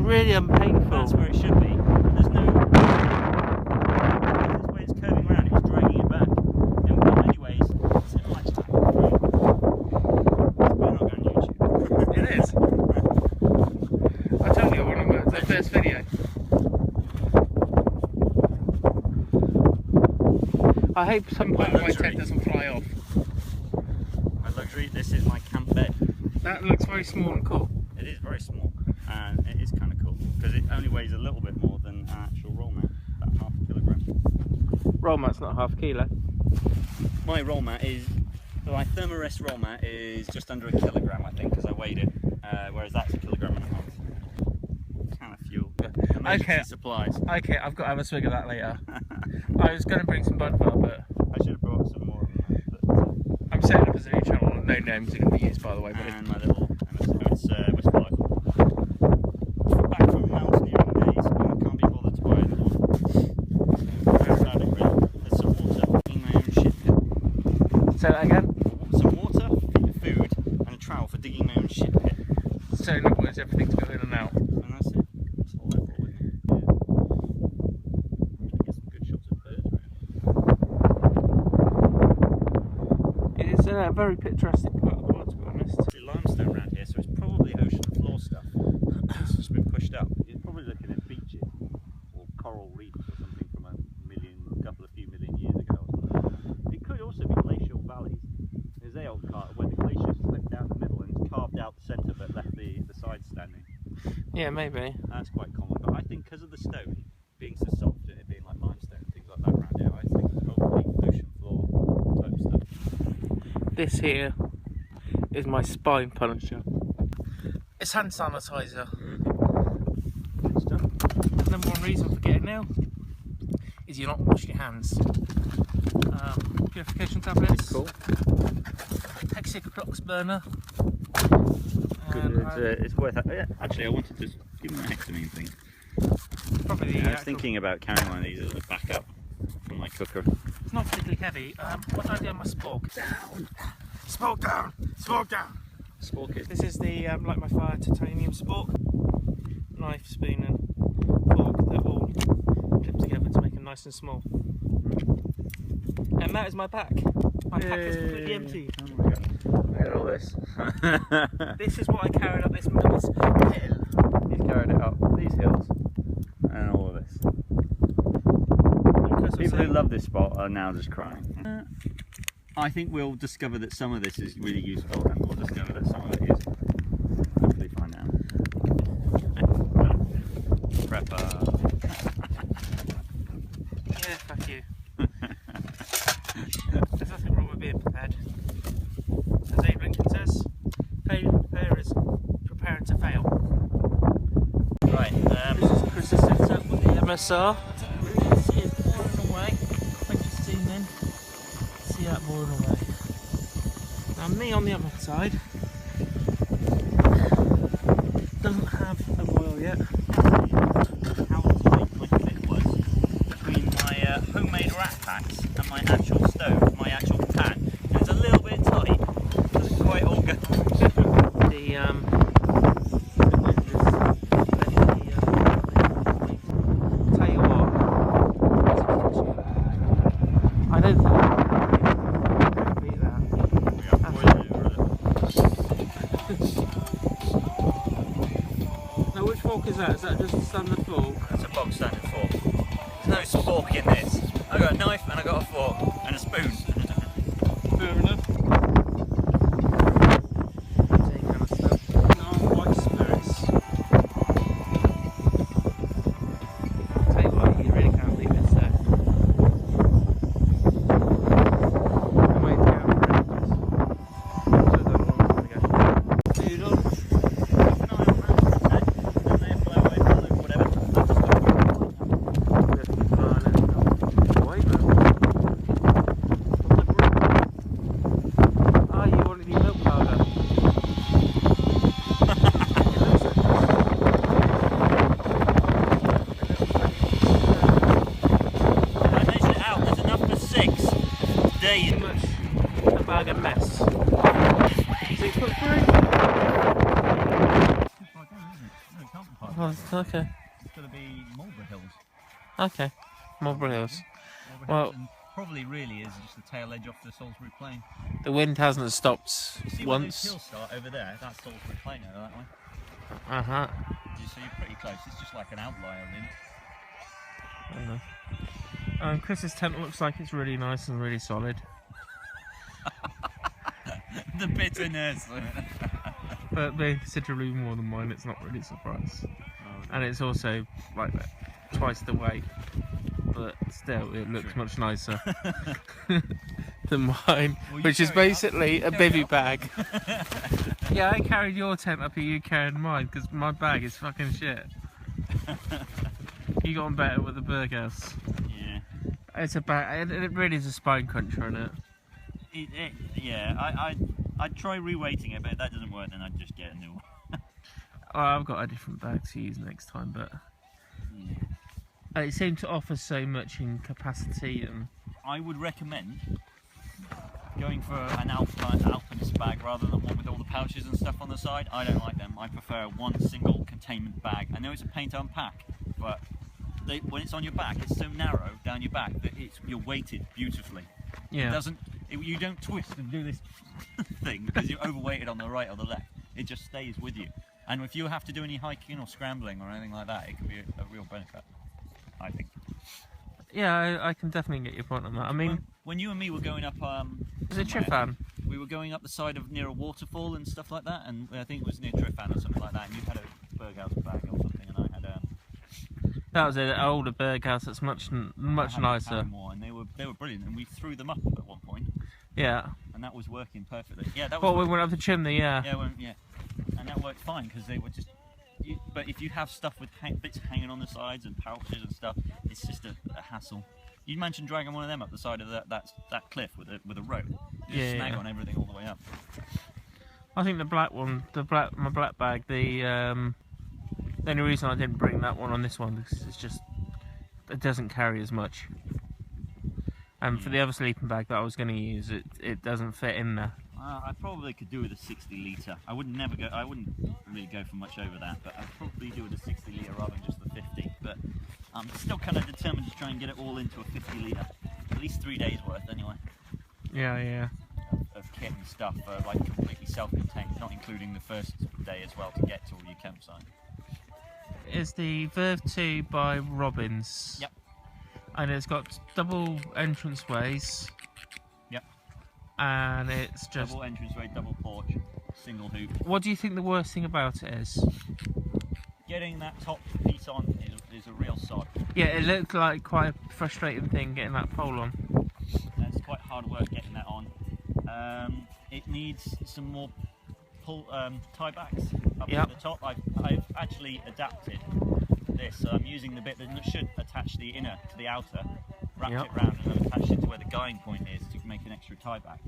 really unpainful. That's where it should be. There's no... This way it's curving around, it's dragging it back. In many ways, it's a nice time. It's better not go on YouTube. It is. I told you one of the first video. I hope some part of my tent doesn't fly off. My luxury, this is my camp bed. That looks very small and cool. It is very small, and it is kind of cool, because it only weighs a little bit more than an actual roll mat, about half a kilogram. Roll mat's not half a kilo. My roll mat is, my Thermarest roll mat is just under a kilogram, I think, because I weighed it, whereas that's a kilogram and a half. Can of fuel. Emergency supplies. Okay, I've got to have a swig of that later. I was going to bring some Bud Bar, but I should have brought some more than that. But, I'm setting up as a new channel. No names are going to be used, by the way. But and my little, it's Westport. Back from mountaineering days, I can't be bothered to buy anymore. Very radical. There's some water in my own shit pit. say that again. Some water, food, and a trowel for digging my own shit pit. So in other words, everything to go in and out. And that's it. That's all I brought with me. Yeah. Get some good shots of birds around. It is a very picturesque part of the world, to be honest. It's limestone around here, so it's probably ocean floor stuff. It's just been pushed up. You're probably looking at beaches or coral reefs or something from a few million years ago. It could also be glacial valleys. There's the old part where the glacier slipped down the middle and it's carved out the centre but left the sides standing. Yeah, maybe. That's quite common, but I think because of the stone being so soft and it being like limestone and things like that around here, I think it's probably ocean floor type stuff. This here is my spine punisher. It's hand sanitizer. Good stuff. Number one reason for getting now is you're not washing your hands. Purification tablets. Cool. Hexiclox burner. It's worth it. Yeah, actually, I wanted to give me the hexamine thing. Probably the I was thinking about carrying one of these as a backup for my cooker. It's not particularly heavy. What do I do on my spork? Down! Spork down! Spork down! Spork it. This is the like my fire titanium spork. Knife, spoon and fork that all clip together to make them nice and small. And that is my pack. My pack is completely empty. Oh my god. Look at all this. This is what I carried up this hill. He's carried it up these hills and all of this. People who love this spot are now just crying. I think we'll discover that some of this is really useful and we'll discover that some of it is. Hopefully find out. Prepper. Yeah, fuck you. There's nothing wrong with being prepared. As Abe Lincoln says, failure to prepare is preparing to fail. Right, This is Chris's setup with the MSR. See it boring away. I just zoom in. See that boring away. Now me on the other side doesn't have a oil yet. how tight my fit was between my homemade rat packs and my actual stove, my actual pan. It's a little bit tight. It doesn't quite all go. Tell you what, I don't think I can beat that. We have boiler over there. Now which fork is that? Is that just a standard fork? That's a bog standard fork. There's no spork in this. I got a knife and I got a fork and a spoon. Fair enough. Same kind of stuff. No, white spirits. Tell you what, you really can't leave this there. I'm waiting to go out for breakfast. So I don't know where I'm going to go. Noodle. Keep an eye on that, okay? And they blow away from the whatever. Oh, okay. It's going to be Marlborough Hills. Okay. Marlborough Hills. Marlborough Well, Hills, and probably really is just the tail edge off the Salisbury Plain. the wind hasn't stopped You see where those hills start over there? That's Salisbury Plain over that way. Uh-huh. So you're pretty close. It's just like an outlier, really. Chris's tent looks like it's really nice and really solid. The bitterness. But being considerably more than mine, it's not really a surprise. And it's also like twice the weight, but still it looks much nicer than mine, Well, which is basically a bivvy bag. Yeah, I carried your tent up here, you carried mine, because my bag is fucking shit. You got on better with the Berghaus. Yeah. It's a bag, it really is a spine cruncher, isn't it? Yeah, I'd try reweighting it, but if that doesn't work, then I'd just get a new one. Oh, I've got a different bag to use next time, but it seemed to offer so much in capacity. And I would recommend going for an alpinist bag rather than one with all the pouches and stuff on the side. I don't like them. I prefer one single containment bag. I know it's a pain to unpack, but when it's on your back, it's so narrow down your back that you're weighted beautifully. yeah, You don't twist and do this thing because you're overweighted on the right or the left. It just stays with you. And if you have to do any hiking or scrambling or anything like that, it could be a real benefit, I think. yeah, I can definitely get your point on that. I mean, when you and me were going up, is it Trifan? we were going up the side of near a waterfall and stuff like that, and I think it was near Trifan or something like that. And you had a Berghaus bag or something, and I had That was an older Berghaus that's much nicer. more, and they were brilliant. And we threw them up at one point. Yeah. And that was working perfectly. Yeah, that was. Well, we went up the chimney, yeah. Yeah, and that worked fine because they were just. But if you have stuff with bits hanging on the sides and pouches and stuff, it's just a hassle. You mentioned dragging one of them up the side of that cliff with a rope. You just snag on everything all the way up. I think the black one, my black bag, the only reason I didn't bring that one on this one because it doesn't carry as much. And for the other sleeping bag that I was going to use, it doesn't fit in there. I probably could do with a 60 litre. I wouldn't really go for much over that, but I'd probably do with a 60 litre rather than just the 50. But I'm still kind of determined to try and get it all into a 50 litre, at least 3 days worth anyway. Yeah. Of kit and stuff, like completely self-contained, not including the first day as well to get to all your campsite. It's the Verve 2 by Robbins. Yep. And it's got double entranceways. Yep. And it's just double entranceway, double porch, single hoop. What do you think the worst thing about it is? Getting that top piece on is a real sod. Yeah, it looked like quite a frustrating thing getting that pole on. It's quite hard work getting that on. It needs some more tie backs up at the top. I've actually adapted this, so I'm using the bit that should attach the inner to the outer, wrapped it round and then attached it to where the guiding point is to make an extra tie back,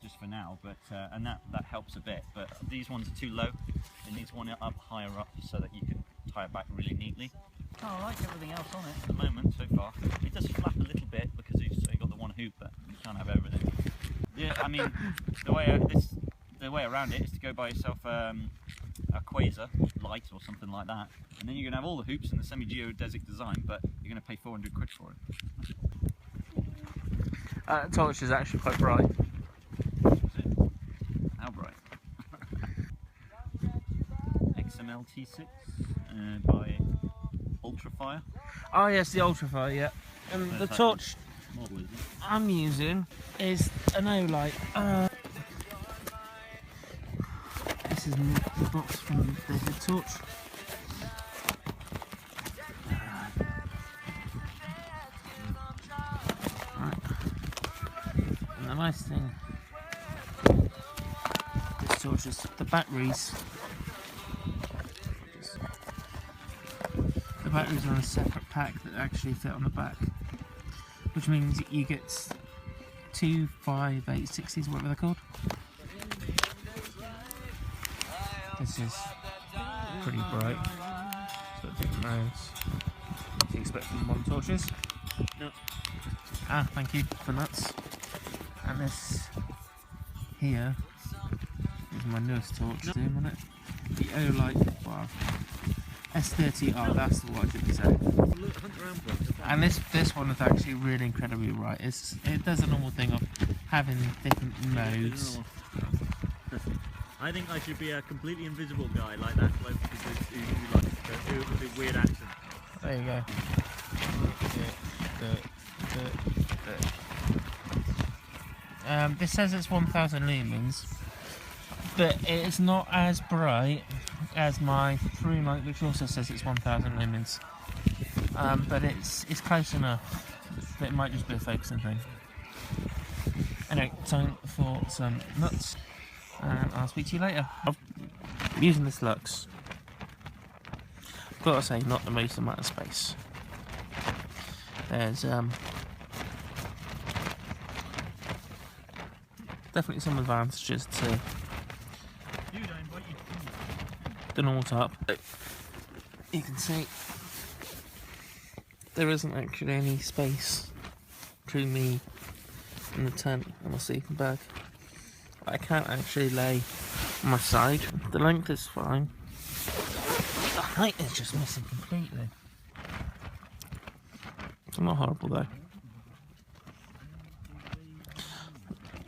just for now. But and that helps a bit. But these ones are too low. It needs one up higher up so that you can tie it back really neatly. Oh, I like everything else on it at the moment so far. It does flap a little bit because you've got the one hoop, but you can't have everything. Yeah, I mean the way around it is to go buy yourself a Quasar light or something like that, and then you're going to have all the hoops in the semi-geodesic design, but you're going to pay 400 quid for it. Torch is actually quite bright. Is it? How bright? XML T6 by Ultrafire. Oh yes, the Ultrafire, yeah. And the torch model, is it? I'm using is an Olight. This is the box from the torch. Right. And the nice thing, this torch is the batteries. The batteries are on a separate pack that actually fit on the back, which means you get 2 5/860s, whatever they're called. This is pretty bright. So I think those. What do you expect from modern torches? No. Ah, thank you for nuts. And this here is my newest torch. Zoom on it. The Olight bar. S30R, that's the one I should be saying. And this one is actually really incredibly right. It does a normal thing of having different modes. I think I should be a completely invisible guy like that bloke who likes to do a weird accent. There you go. This says it's 1000 lumens, but it's not as bright as my through light, which also says it's 1000 lumens. But it's close enough. But it might just be a focusing thing. Anyway, time for some nuts, and I'll speak to you later. I'm using this Luxe. I've got to say, not the most amount of space. There's definitely some advantages to the normal top. You can see there isn't actually any space between me and the tent and my sleeping bag. I can't actually lay on my side. The length is fine. The height is just missing completely. It's not horrible though.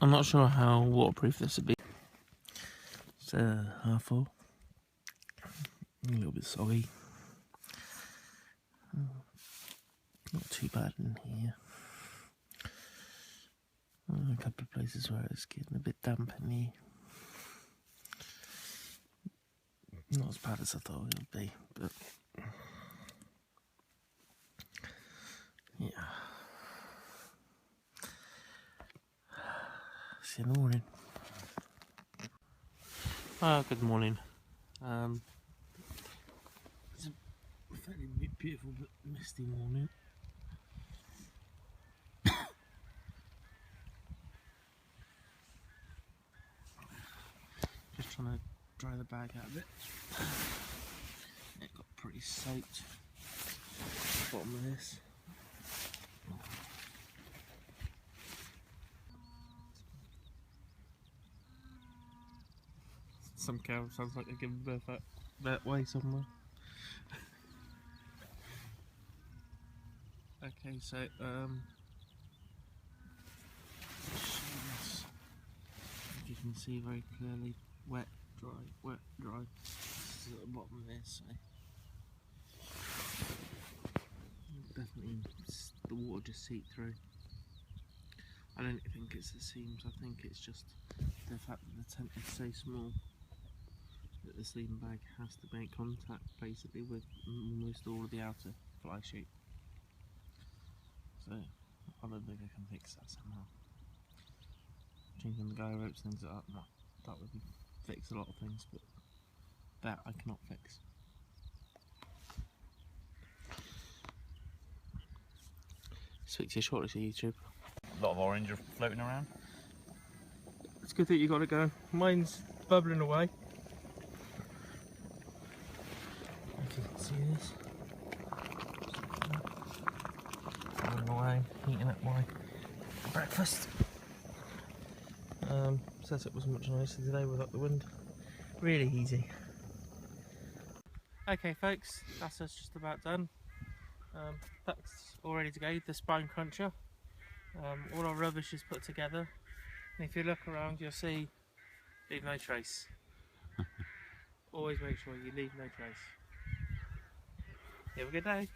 I'm not sure how waterproof this would be. It's half full. A little bit soggy. Not too bad in here. A couple of places where it's getting a bit damp in here. Not as bad as I thought it would be, but yeah. See you in the morning. Good morning. It's a fairly beautiful but misty morning. Just trying to dry the bag out a bit. It got pretty soaked. Bottom of this. Some cow sounds like they're giving birth that way somewhere. Okay, so you can see very clearly wet, dry, wet, dry. This is at the bottom of this, so definitely the water just seeped through. I don't think it's the seams, I think it's just the fact that the tent is so small that the sleeping bag has to make contact basically with almost all of the outer fly sheet. So I don't think I can fix that somehow. Changing the guy ropes, things like that, no, that would fix a lot of things, but that I cannot fix. Speak to you shortly to YouTube. A lot of orange floating around. It's good that you got to go. Mine's bubbling away. If you can see this. Bubbling away, heating up my breakfast. Setup was much nicer today without the wind. Really easy. Okay folks, that's us just about done. That's all ready to go, the spine cruncher. All our rubbish is put together, and if you look around you'll see leave no trace. Always make sure you leave no trace. You have a good day.